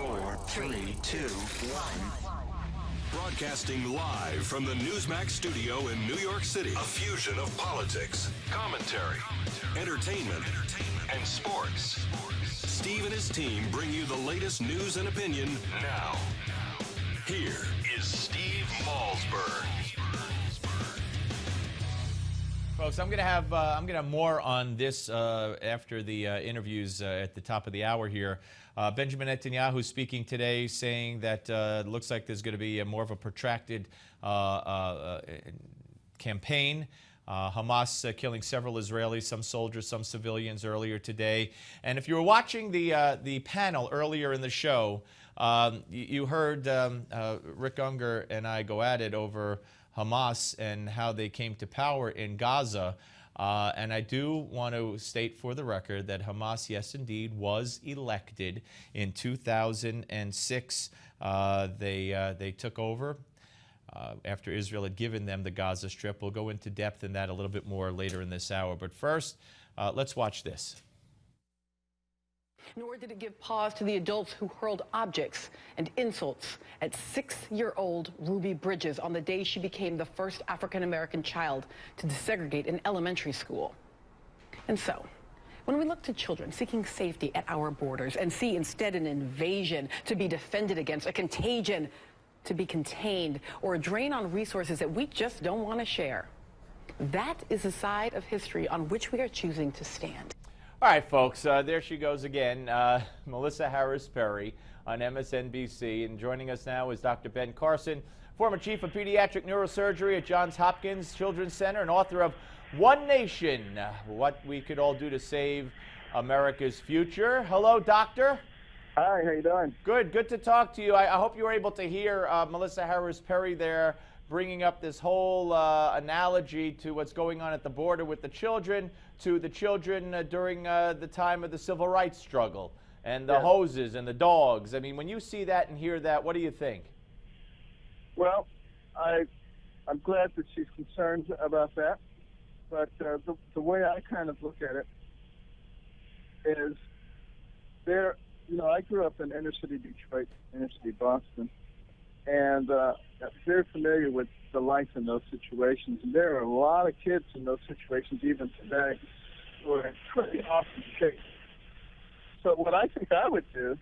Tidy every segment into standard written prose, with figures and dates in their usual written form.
4, 3, 2, 1. Broadcasting live from the Newsmax studio in New York City. A fusion of politics, commentary, entertainment, and sports. Steve and his team bring you the latest news and opinion now. Here is Steve Malzberg. Folks, I'm gonna have more on this after the interviews at the top of the hour here. Benjamin Netanyahu speaking today, saying that it looks like there's going to be more of a protracted campaign. Hamas killing several Israelis, some soldiers, some civilians earlier today. And if you were watching the panel earlier in the show, you heard Rick Unger and I go at it over Hamas and how they came to power in Gaza. And I do want to state for the record that Hamas, yes, indeed, was elected in 2006. They took over after Israel had given them the Gaza Strip. We'll go into depth in that a little bit more later in this hour. But first, let's watch this. Nor did it give pause to the adults who hurled objects and insults at 6-year-old Ruby Bridges on the day she became the first African-American child to desegregate in elementary school. And so, when we look to children seeking safety at our borders and see instead an invasion to be defended against, a contagion to be contained, or a drain on resources that we just don't want to share, that is a side of history on which we are choosing to stand. All right, folks, there she goes again, Melissa Harris Perry on MSNBC. And joining us now is Dr. Ben Carson, former chief of pediatric neurosurgery at Johns Hopkins Children's Center and author of One Nation, What We Could All Do to Save America's Future. Hello, doctor. Hi, how you doing? Good to talk to you. I hope you were able to hear Melissa Harris Perry there bringing up this whole analogy to what's going on at the border with the children, to the children during the time of the civil rights struggle, and the hoses and the dogs. I mean, when you see that and hear that, what do you think? Well, I'm glad that she's concerned about that, but the way I kind of look at it is I grew up in inner city Detroit, inner city Boston, and I'm very familiar with the life in those situations. And there are a lot of kids in those situations even today who are pretty awesome kids. So what I think I would do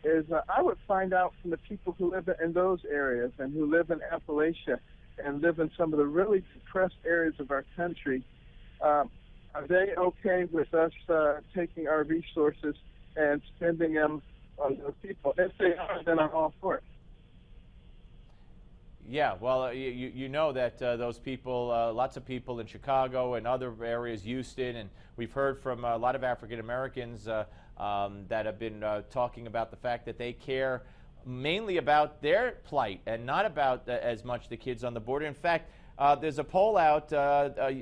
is I would find out from the people who live in those areas and who live in Appalachia and live in some of the really depressed areas of our country, are they okay with us taking our resources and spending them on those people? If they are, then I'm all for it. Yeah, well, you know that those people, lots of people in Chicago and other areas, Houston, and we've heard from a lot of African Americans that have been talking about the fact that they care mainly about their plight and not about as much the kids on the border. In fact, there's a poll out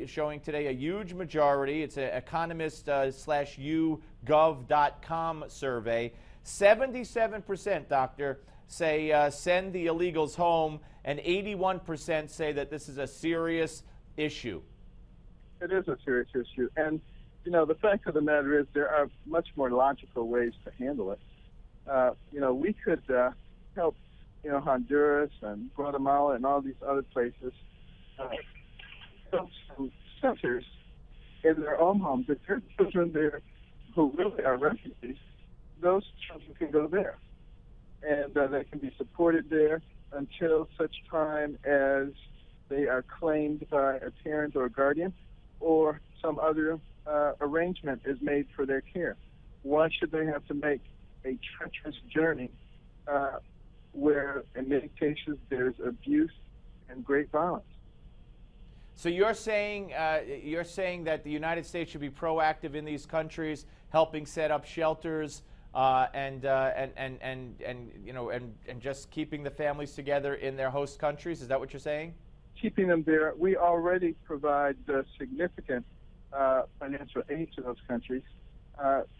showing today a huge majority. It's an economist/YouGov.com survey. 77%, doctor, say send the illegals home, and 81% say that this is a serious issue. It is a serious issue. And, the fact of the matter is there are much more logical ways to handle it. We could help, Honduras and Guatemala and all these other places build some centers in their own homes. If there are children there who really are refugees, those children can go there. And they can be supported there until such time as they are claimed by a parent or a guardian, or some other arrangement is made for their care. Why should they have to make a treacherous journey where, in many cases, there's abuse and great violence? So you're saying that the United States should be proactive in these countries, helping set up shelters, and just keeping the families together in their host countries. Is that what you're saying? Keeping them there. We already provide significant financial aid to those countries.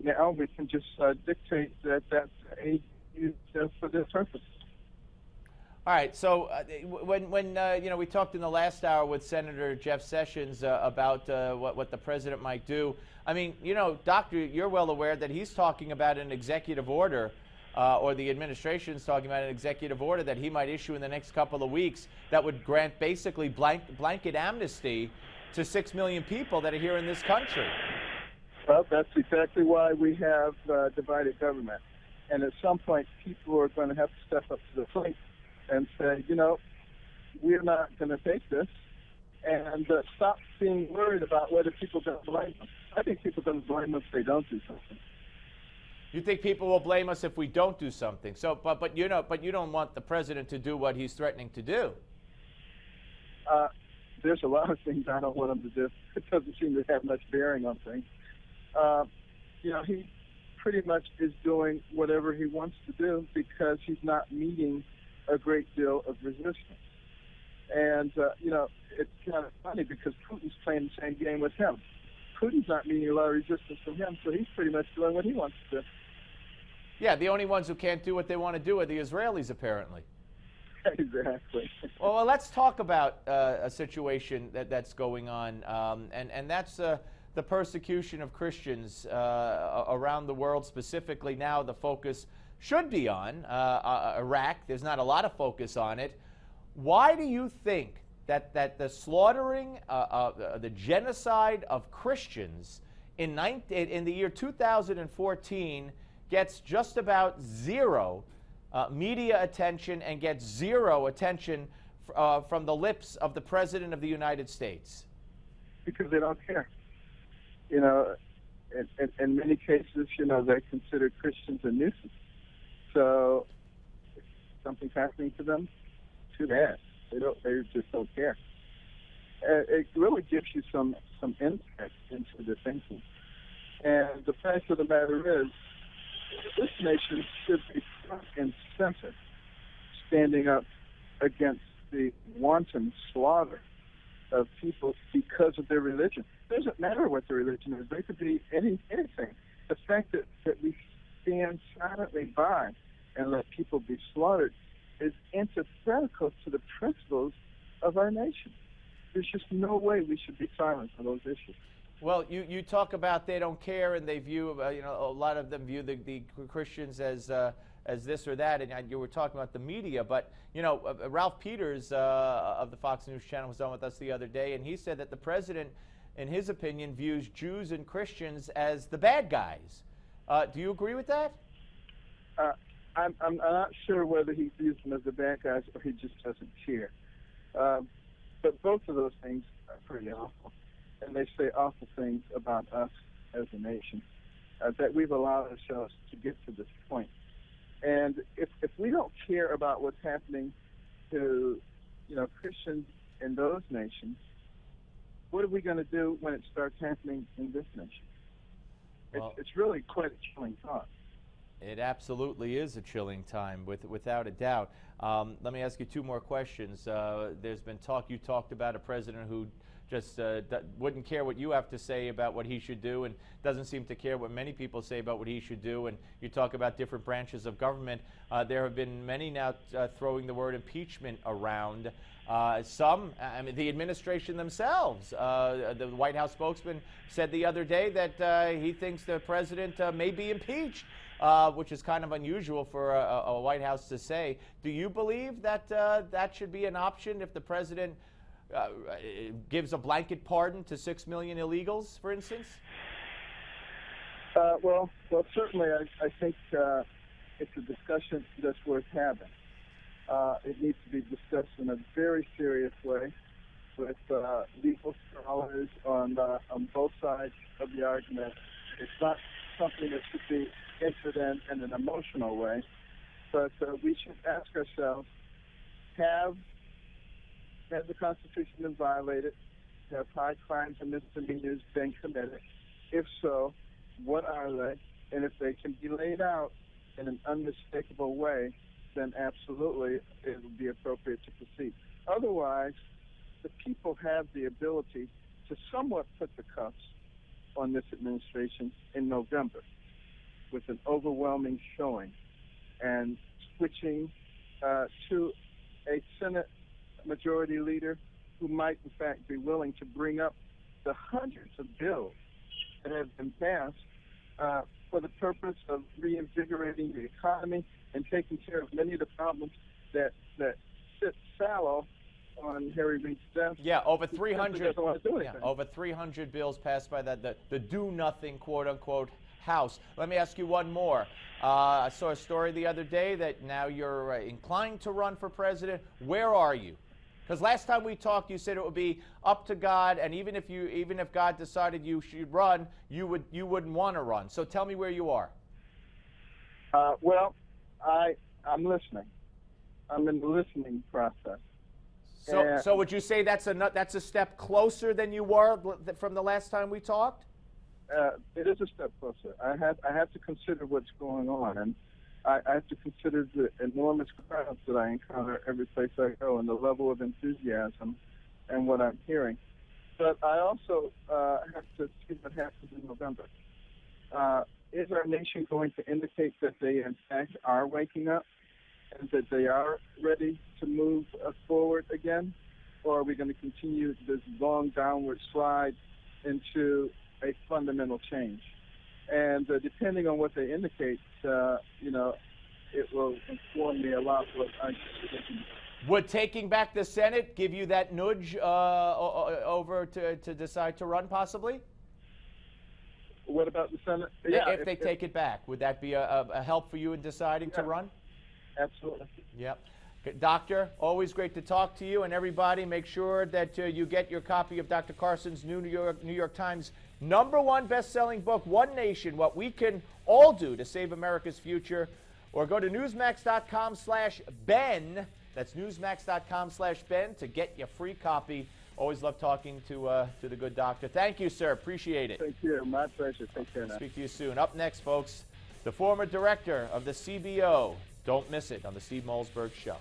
Now we can just dictate that aid used for this purpose. All right. So when we talked in the last hour with Senator Jeff Sessions about what the president might do. I mean, doctor, you're well aware that he's talking about an executive order or the administration is talking about an executive order that he might issue in the next couple of weeks that would grant basically blanket amnesty to 6 million people that are here in this country. Well, that's exactly why we have divided government. And at some point, people are going to have to step up to the plate and say, you know, we're not going to take this, and stop being worried about whether people are going to blame them. I think people are going to blame us if they don't do something. You think people will blame us if we don't do something? So, but you don't want the president to do what he's threatening to do. There's a lot of things I don't want him to do. It doesn't seem to have much bearing on things. You know, he pretty much is doing whatever he wants to do because he's not meeting a great deal of resistance. And, you know, it's kind of funny because Putin's playing the same game with him. Putin's not meeting a lot of resistance from him, so he's pretty much doing what he wants to do. Yeah, the only ones who can't do what they want to do are the Israelis, apparently. Exactly. Well, let's talk about a situation that's going on, and that's the persecution of Christians around the world. Specifically, now the focus should be on Iraq. There's not a lot of focus on it. Why do you think that the slaughtering, the genocide of Christians in the year 2014 gets just about zero media attention and gets zero attention from the lips of the President of the United States? Because they don't care. You know, in many cases, you know, they consider Christians a nuisance. So if something's happening to them, too bad. They just don't care. It really gives you some insight into the thinking. And the fact of the matter is, this nation should be front and center, standing up against the wanton slaughter of people because of their religion. It doesn't matter what their religion is. They could be anything. The fact that we stand silently by and let people be slaughtered is antithetical to the principles of our nation. There's just no way we should be silent on those issues. Well, you talk about they don't care, and they view, you know, a lot of them view the Christians as this or that, and you were talking about the media, but, you know, Ralph Peters of the Fox News Channel was on with us the other day, and he said that the president, in his opinion, views Jews and Christians as the bad guys. Do you agree with that? I'm not sure whether he views them as the bad guys or he just doesn't care. But both of those things are pretty awful. And they say awful things about us as a nation, that we've allowed ourselves to get to this point. And if we don't care about what's happening to, you know, Christians in those nations, what are we going to do when it starts happening in this nation? Well, it's really quite a chilling thought. It absolutely is a chilling time, without a doubt. Let me ask you two more questions. There's been talk, you talked about a president who just wouldn't care what you have to say about what he should do and doesn't seem to care what many people say about what he should do. And you talk about different branches of government. There have been many now throwing the word impeachment around. Some, I mean, the administration themselves. The White House spokesman said the other day that he thinks the president may be impeached, which is kind of unusual for a White House to say. Do you believe that that should be an option if the president gives a blanket pardon to 6 million illegals, for instance? Well, certainly I think it's a discussion that's worth having. It needs to be discussed in a very serious way with legal scholars on both sides of the argument. It's not something that should be entered in an emotional way, but we should ask ourselves, has the Constitution been violated? Have high crimes and misdemeanors been committed? If so, what are they? And if they can be laid out in an unmistakable way, then absolutely it would be appropriate to proceed. Otherwise, the people have the ability to somewhat put the cuffs on this administration in November with an overwhelming showing and switching to a Senate majority leader who might in fact be willing to bring up the hundreds of bills that have been passed for the purpose of reinvigorating the economy and taking care of many of the problems that sit fallow on Harry Reid's desk. Yeah, over 300. Doesn't want to do anything. Over 300 bills passed by the do-nothing, quote-unquote, House. Let me ask you one more. I saw a story the other day that now you're inclined to run for president. Where are you? Because last time we talked, you said it would be up to God, and even if God decided you should run, you wouldn't want to run. So tell me where you are. Well, I'm listening. I'm in the listening process. So would you say that's a step closer than you were from the last time we talked? It is a step closer. I have to consider what's going on, and I have to consider the enormous crowds that I encounter every place I go and the level of enthusiasm and what I'm hearing. But I also have to see what happens in November. Is our nation going to indicate that they, in fact, are waking up and that they are ready to move forward again? Or are we going to continue this long downward slide into a fundamental change? And depending on what they indicate, it will inform me a lot what I should do. Would taking back the Senate give you that nudge over to decide to run, possibly? What about the Senate? Yeah, if they take it back, would that be a help for you in deciding to run? Absolutely. Yep. Doctor, always great to talk to you. And everybody, make sure that you get your copy of Dr. Carson's new New York Times #1 best-selling book, One Nation, What We Can All Do to Save America's Future. Or go to newsmax.com/Ben. That's newsmax.com/Ben to get your free copy. Always love talking to the good doctor. Thank you, sir. Appreciate it. Thank you. My pleasure. Take care now. Speak to you soon. Up next, folks, the former director of the CBO. Don't miss it on the Steve Malzberg Show.